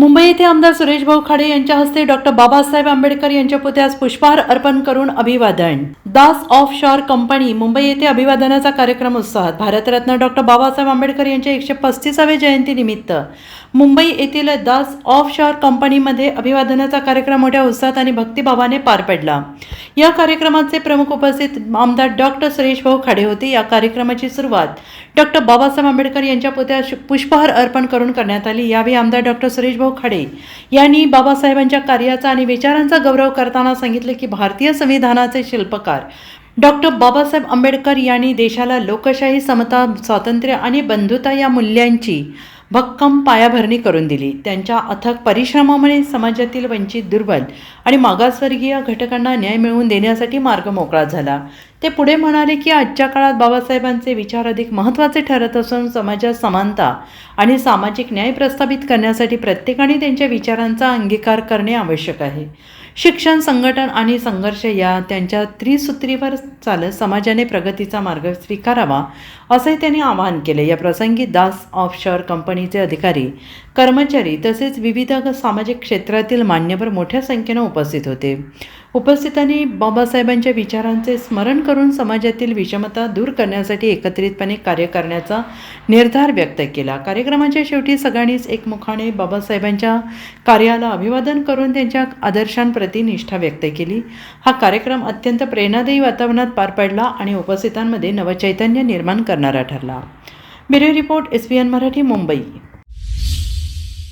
मुंबई येथे आमदार सुरेश भाऊ खाडे यांच्या हस्ते डॉक्टर बाबासाहेब आंबेडकर यांच्या पुतळ्यास पुष्पहार अर्पण करून अभिवादन. दास ऑफशोर कंपनी मुंबई येथे अभिवादनाचा कार्यक्रम उत्साहात. भारतरत्न डॉक्टर बाबासाहेब आंबेडकर यांच्या 135व्या जयंतीनिमित्त मुंबई येथील दास ऑफशोर कंपनीमध्ये अभिवादनाचा कार्यक्रम मोठ्या उत्साहात आणि भक्तिभावाने पार पडला. या कार्यक्रमाचे प्रमुख उपस्थित आमदार डॉक्टर सुरेश भाऊ खाडे होते. या कार्यक्रमाची सुरुवात डॉक्टर बाबासाहेब आंबेडकर यांच्या पुतळ्यास पुष्पहार अर्पण करून करण्यात आली. यावेळी आमदार डॉक्टर सुरेश भाऊ खाडे यांनी बाबासाहेबांच्या कार्याचा आणि विचारांचा गौरव करताना सांगितले की भारतीय संविधानाचे शिल्पकार डॉक्टर बाबासाहेब आंबेडकर यांनी देशाला लोकशाही, समता, स्वातंत्र्य आणि बंधुता या मूल्यांची भक्कम पायाभरणी करून दिली. त्यांच्या अथक परिश्रमामुळे समाजातील वंचित, दुर्बल आणि मागासवर्गीय घटकांना न्याय मिळवून देण्यासाठी मार्ग मोकळा झाला. ते पुढे म्हणाले की आजच्या काळात बाबासाहेबांचे विचार अधिक महत्त्वाचे ठरत असून समाजात समानता आणि सामाजिक न्याय प्रस्थापित करण्यासाठी प्रत्येकाने त्यांच्या विचारांचा अंगीकार करणे आवश्यक आहे. शिक्षण, संघटन आणि संघर्ष या त्यांच्या त्रिसूत्रीवर चालत समाजाने प्रगतीचा मार्ग स्वीकारावा असे त्यांनी आवाहन केले. या प्रसंगी दास ऑफशोर कंपनीचे अधिकारी, कर्मचारी तसेच विविध सामाजिक क्षेत्रातील मान्यवर मोठ्या संख्येने उपस्थित होते. उपस्थितांनी बाबासाहेबांच्या विचारांचे स्मरण करून समाजातील विषमता दूर करण्यासाठी एकत्रितपणे कार्य करण्याचा निर्धार व्यक्त केला. कार्यक्रमाच्या शेवटी सगळ्यांनीच एकमुखाने बाबासाहेबांच्या कार्याला अभिवादन करून त्यांच्या आदर्शांप्रती निष्ठा व्यक्त केली. हा कार्यक्रम अत्यंत प्रेरणादायी वातावरणात पार पडला आणि उपस्थितांमध्ये नवचैतन्य निर्माण करणारा ठरला. Bureau report, SBN Marathi, Mumbai.